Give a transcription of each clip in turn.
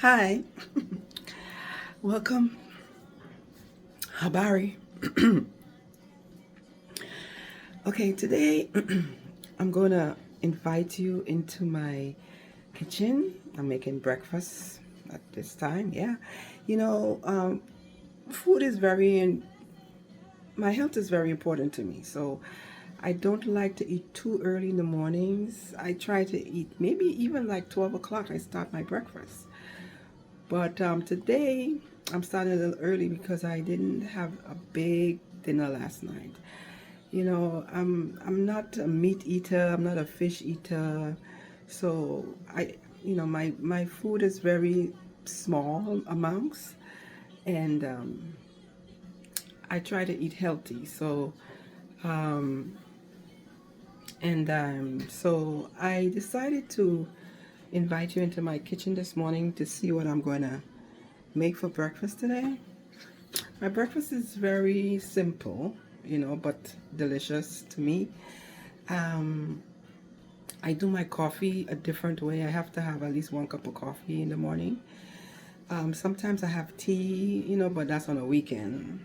Hi, welcome. Habari. Okay, today I'm gonna invite you into my kitchen. I'm making breakfast at this time. Yeah, you know, food is my health is very important to me. So I don't like to eat too early in the mornings. I try to eat maybe even like 12 o'clock. I start my breakfast. But today I'm starting a little early because I didn't have a big dinner last night. I'm not a meat eater. I'm not a fish eater. So my food is very small amounts, and I try to eat healthy. Um, so I decided to invite you into my kitchen this morning to see what I'm going to make for breakfast today. My breakfast is very simple, but delicious to me. Um, I do my coffee a different way. I have to have at least one cup of coffee in the morning. Sometimes I have tea, but that's on a weekend.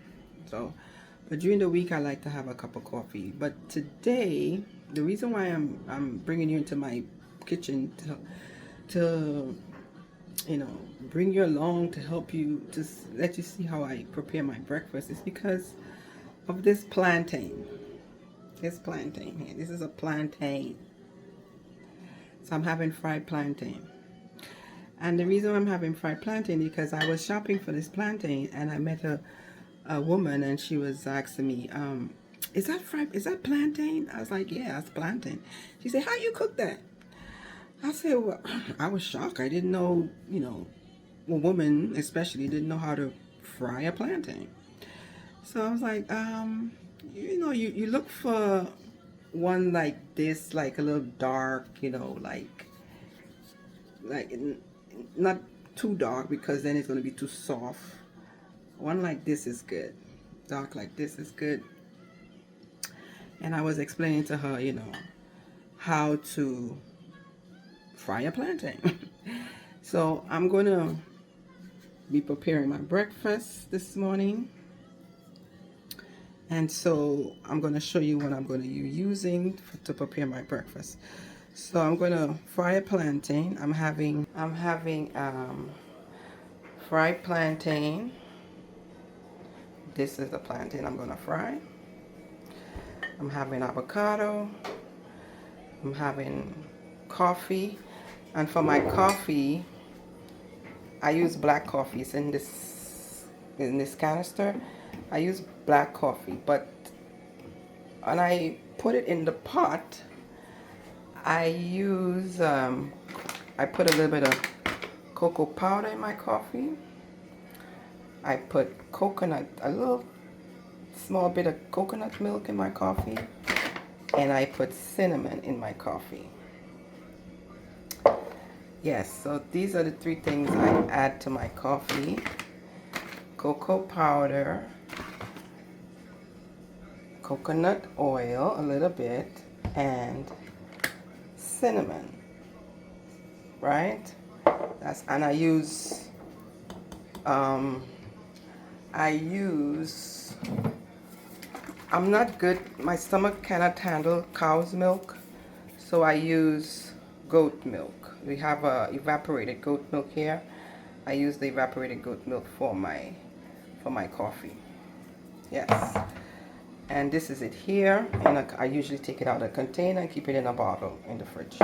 But during the week, I like to have a cup of coffee. But today, the reason why I'm bringing you into my kitchen to bring you along to help you to let you see how I prepare my breakfast is because of this plantain. This plantain here. This is a plantain. So I'm having fried plantain. And the reason I'm having fried plantain is because I was shopping for this plantain and I met a woman and she was asking me, is that plantain? I was like, yeah, that's plantain. She said, how you cook that? I said, well, I was shocked. I didn't know, a woman especially didn't know how to fry a plantain. So I was like, you look for one like this, like a little dark, like not too dark because then it's going to be too soft. One like this is good. Dark like this is good. And I was explaining to her, how to fry a plantain. So I'm going to be preparing my breakfast this morning. And so I'm going to show you what I'm going to be using to prepare my breakfast. So I'm going to fry a plantain. I'm having fried plantain. This is the plantain I'm going to fry. I'm having avocado. I'm having coffee. And for my coffee, I use black coffee. It's in this canister. I use black coffee, but when I put it in the pot, I put a little bit of cocoa powder in my coffee. I put a little small bit of coconut milk in my coffee, and I put cinnamon in my coffee. Yes, so these are the three things I add to my coffee: cocoa powder, coconut oil, a little bit, and cinnamon. Right? And um, I use. I'm not good. My stomach cannot handle cow's milk, so I use goat milk. We have evaporated goat milk here. I use the evaporated goat milk for my coffee. Yes. And this is it here. And I usually take it out of a container and keep it in a bottle in the fridge.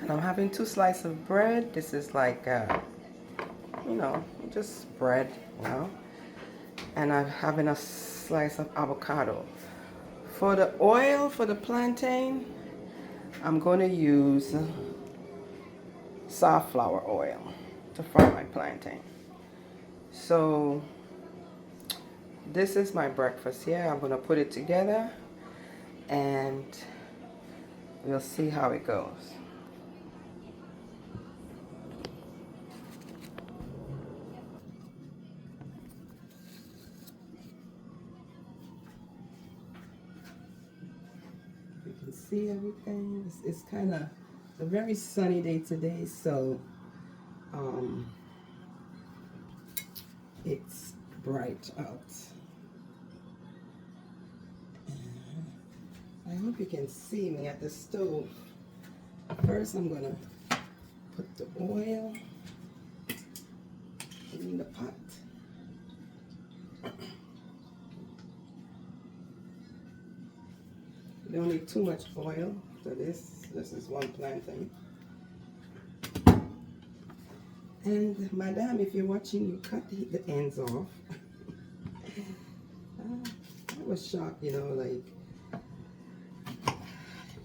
And I'm having 2 slices of bread. This is like, just bread, And I'm having a slice of avocado. For the oil for the plantain, I'm going to use safflower oil to fry my plantain. So this is my breakfast here. I'm going to put it together and we'll see how it goes. You can see everything. It's kind of a very sunny day today, so um, it's bright out. I hope you can see me at the stove. First, I'm gonna put the oil in the pot. You don't need too much oil for this. This is one plantain. And madam, if you're watching, you cut the ends off. I was shocked, you know, like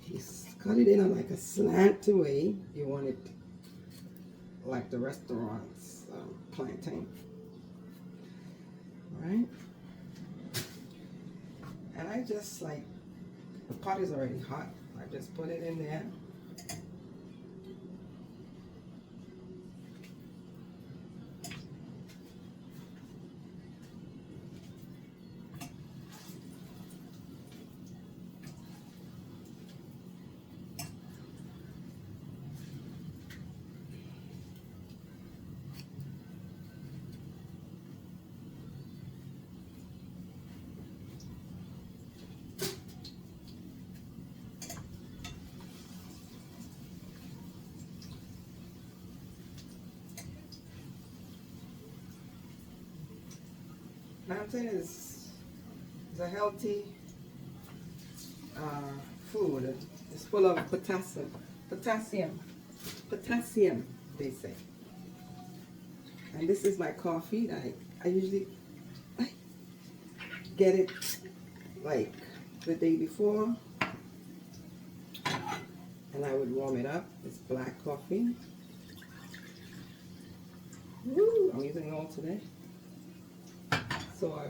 you cut it in on like a slant way. You want it like the restaurant's plantain, right? And I just like, the pot is already hot. I just put it in there. Plantain is a healthy food. It's full of potassium. Potassium, they say. And this is my coffee. I usually get it like the day before, and I would warm it up. It's black coffee. Woo, I'm using it all today. So I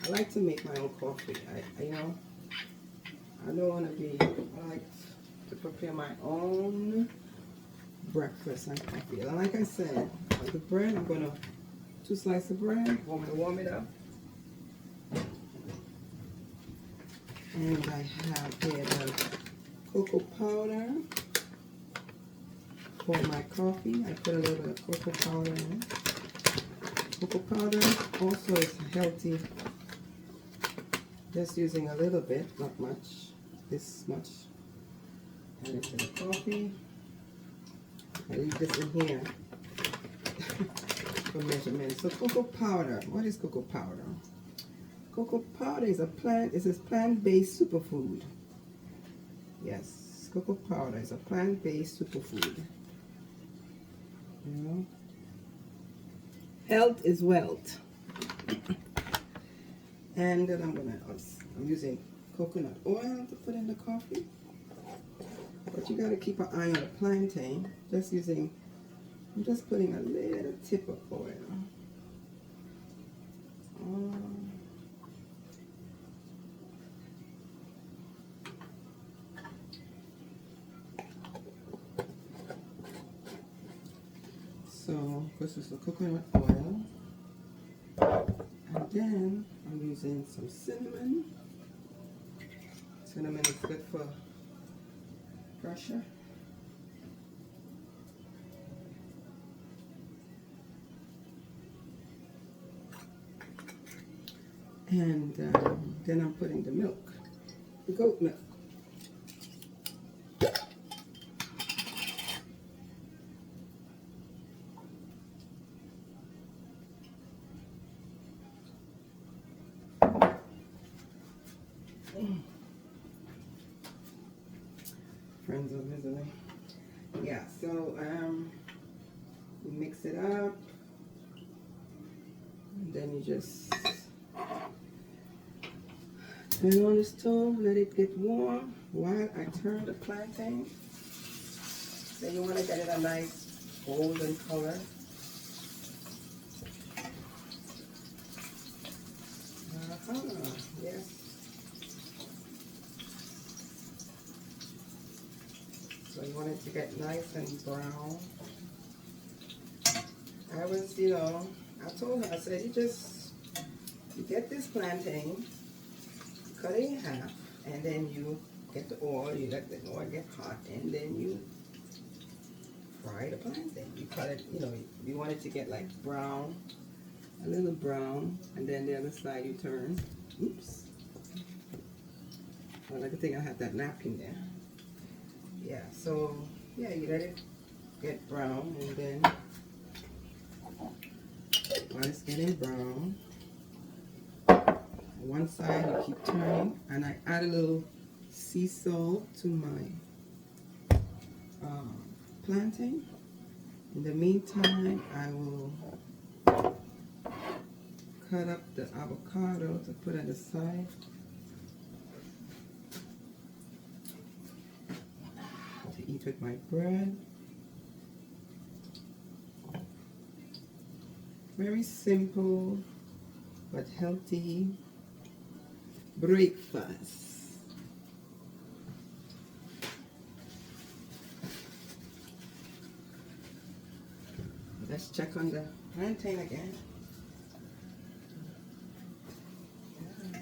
like to make my own coffee. You know, I don't want to be, I like to prepare my own breakfast and coffee. And like I said, the bread, I'm going to, 2 slices of bread, I'm going to warm it up. And I have here the cocoa powder for my coffee. I put a little bit of cocoa powder in. Cocoa powder also is healthy. Just using a little bit, not much. This much. Add it to the coffee. I leave this in here for measurement. So cocoa powder. What is cocoa powder? Cocoa powder is a plant-based superfood. Yes, cocoa powder is a plant-based superfood. You know? Health is wealth. And then I'm using coconut oil to put in the coffee. But you gotta keep an eye on the plantain. I'm just putting a little tip of oil. So this is the coconut oil. And then I'm using some cinnamon. Cinnamon is good for pressure. And then I'm putting the milk, the goat milk. Friends of visiting. Yeah, so you mix it up, and then you just turn on the stove, let it get warm while I turn the plantain. Then you want to get it a nice golden color. Yes. So you want it to get nice and brown. I was, I told her, I said, you get this plantain, cut it in half, and then you get the oil, you let the oil get hot, and then you fry the plantain. You cut it, you know, you want it to get like brown, a little brown, and then the other side you turn. Oops. Well, I think I have that napkin there. Yeah, so yeah, you let it get brown, and then while it's getting brown, one side you keep turning, and I add a little sea salt to my plantain. In the meantime, I will cut up the avocado to put on the side. To eat with my bread. Very simple but healthy breakfast. Let's check on the plantain again. Yeah,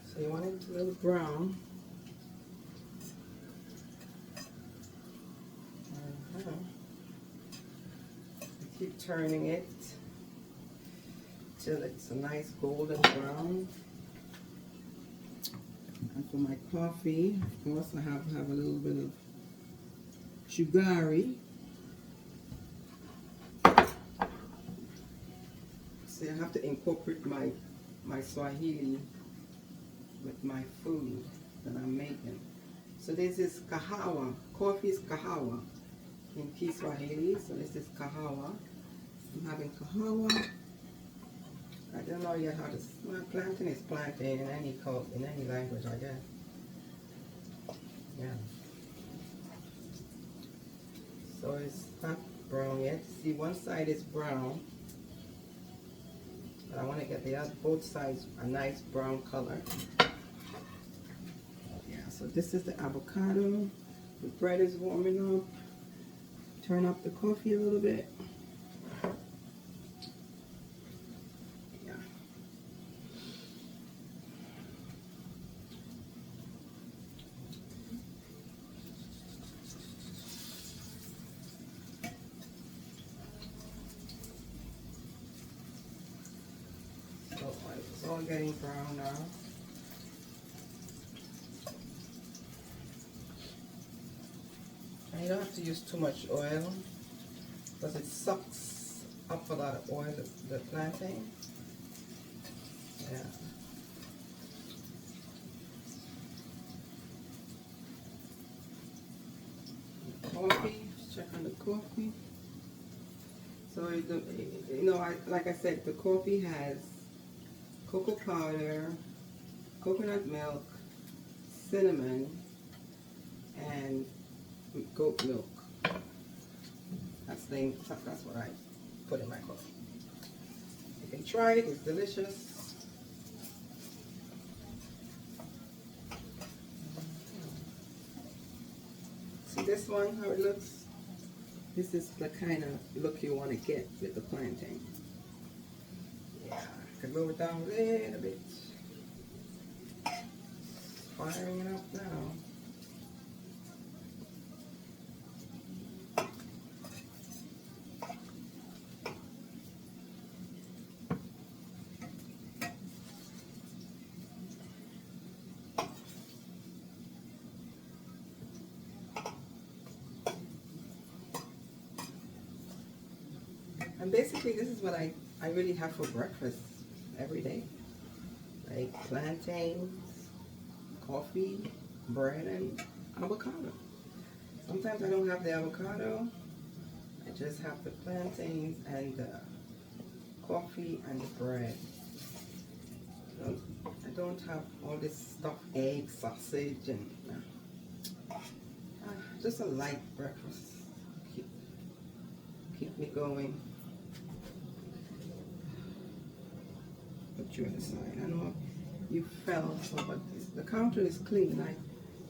so you want it a little brown. Keep turning it till it's a nice golden brown. And for my coffee, of course, I have a little bit of Sugari. See, I have to incorporate my Swahili with my food that I'm making. So this is kahawa. Coffee is kahawa in Kiswahili. So this is kahawa. I'm having kahawa. I don't know yet how to. Well, plantain is plantain in any language, I guess. Yeah. So it's not brown yet. See, one side is brown, but I want to get both sides a nice brown color. Yeah. So this is the avocado. The bread is warming up. Turn up the coffee a little bit. It's all getting brown now. And you don't have to use too much oil because it sucks up a lot of oil, the plantain. Yeah. Coffee, let's check on the coffee. So, you know, like I said, the coffee has cocoa powder, coconut milk, cinnamon, and goat milk. That's what I put in my coffee. You can try it, it's delicious. See this one, how it looks? This is the kind of look you want to get with the plantain. Yeah, I can lower it down a little bit. Firing it up now. And basically this is what I really have for breakfast every day. Like plantains, coffee, bread, and avocado. Sometimes I don't have the avocado. I just have the plantains and the coffee and the bread. I don't have all this stuff, egg, sausage, and just a light breakfast. Keep me going. Put you on the side. I know you fell, but the counter is clean.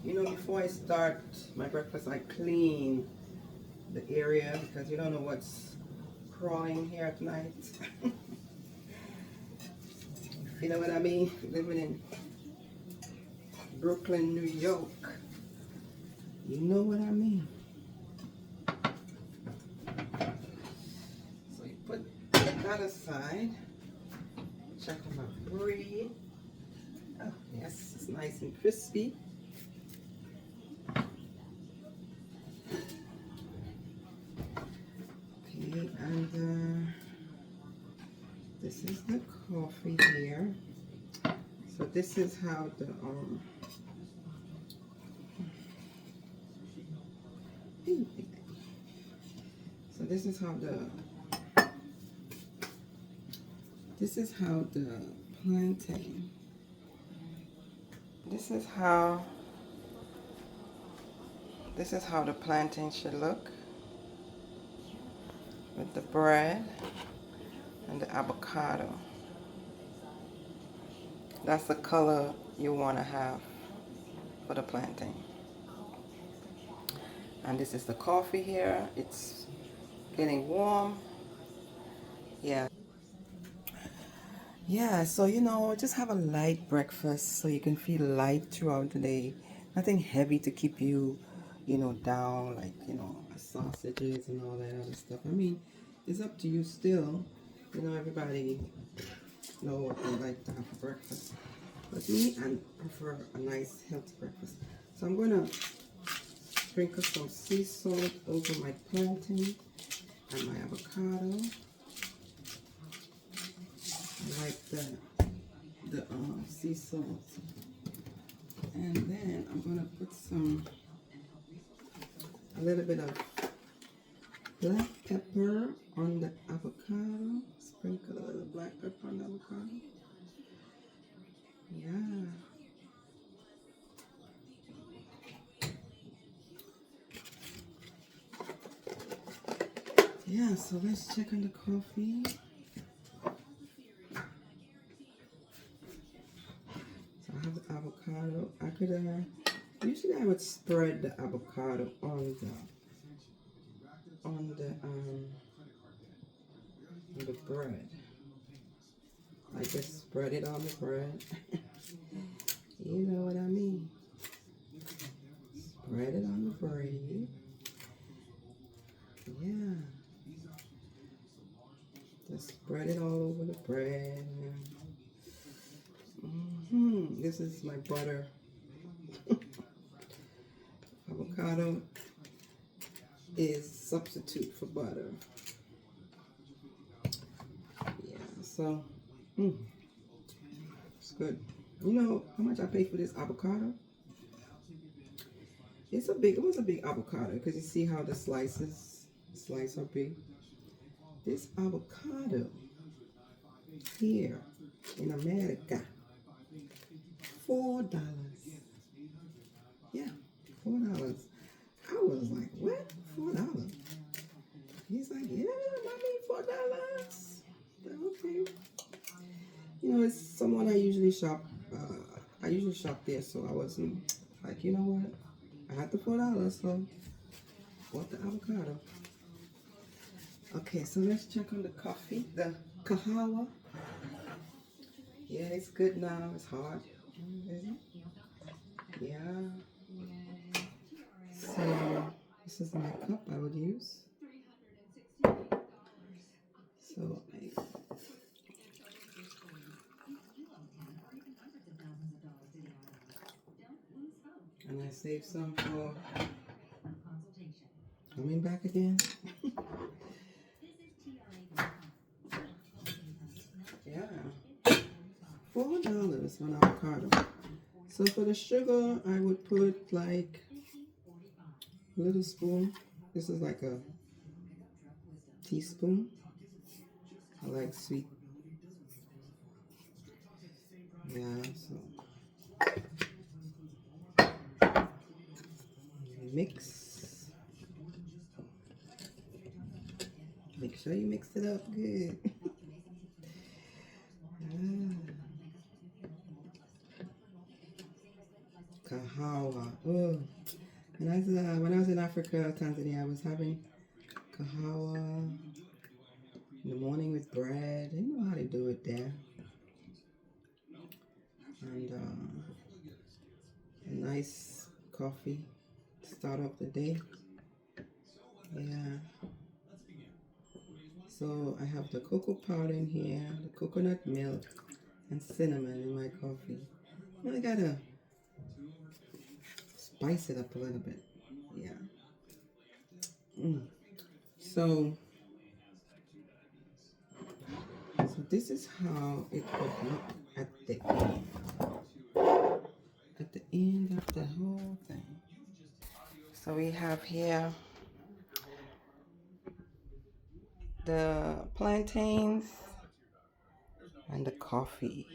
You know, before I start my breakfast, I clean the area because you don't know what's crawling here at night. You know what I mean? Living in Brooklyn, New York. You know what I mean? So you put that aside. Check on my bread. Oh, yes, it's nice and crispy. Okay, and this is the coffee here. So this is how the so this is how the plantain. This is how the plantain should look with the bread and the avocado. That's the color you want to have for the plantain. And this is the coffee here. It's getting warm. Yeah. Yeah, so just have a light breakfast so you can feel light throughout the day. Nothing heavy to keep you, down, like, sausages and all that other stuff. I mean, it's up to you still. Everybody know what they like to have for breakfast. But me, I prefer a nice, healthy breakfast. So I'm going to sprinkle some sea salt over my plantain and my avocado. I like the sea salt. And then I'm going to put a little bit of black pepper on the avocado. Sprinkle a little black pepper on the avocado. Yeah. Yeah, so let's check on the coffee. So I have the avocado. Usually I would spread the avocado on the bread. I just spread it on the bread. You know what I mean? Spread it on the bread. Yeah. Just spread it all over the bread. This is my butter. Avocado is substitute for butter. Yeah, so it's good. You know how much I paid for this avocado? It was a big avocado because you see how the slice are big. This avocado here in America, $4. Yeah, $4. I was like, what? $4? He's like, yeah, mommy, $4. Okay. It's someone I usually shop. I usually shop there, so I wasn't like, you know what? I had the $4, so bought the avocado. Okay, so let's check on the coffee, the kahawa. Yeah, it's good now. It's hot. Yeah. So this is my cup I would use. So I saved some for coming back again. Yeah. $4 on avocado. So for the sugar, I would put like a little spoon. This is like a teaspoon. I like sweet. Yeah, so mix. Make sure you mix it up good. Kahawa. Oh. When I was in Africa, Tanzania, I was having kahawa in the morning with bread. You know how they do it there. And a nice coffee to start off the day. Yeah. So I have the cocoa powder in here, the coconut milk, and cinnamon in my coffee. I gotta spice it up a little bit. Yeah. So, so this is how it would look at the end. At the end of the whole thing. So we have here the plantains and the coffee.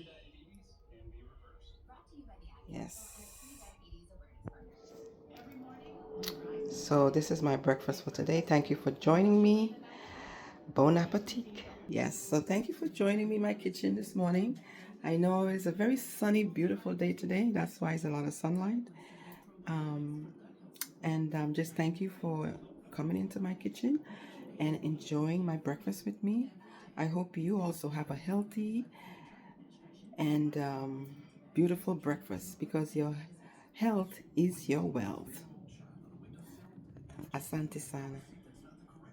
Yes. So this is my breakfast for today. Thank you for joining me. Bon appetit. Yes, so thank you for joining me in my kitchen this morning. I know it's a very sunny, beautiful day today. That's why it's a lot of sunlight. And just thank you for coming into my kitchen and enjoying my breakfast with me. I hope you also have a healthy and beautiful breakfast, because your health is your wealth. Asante sana.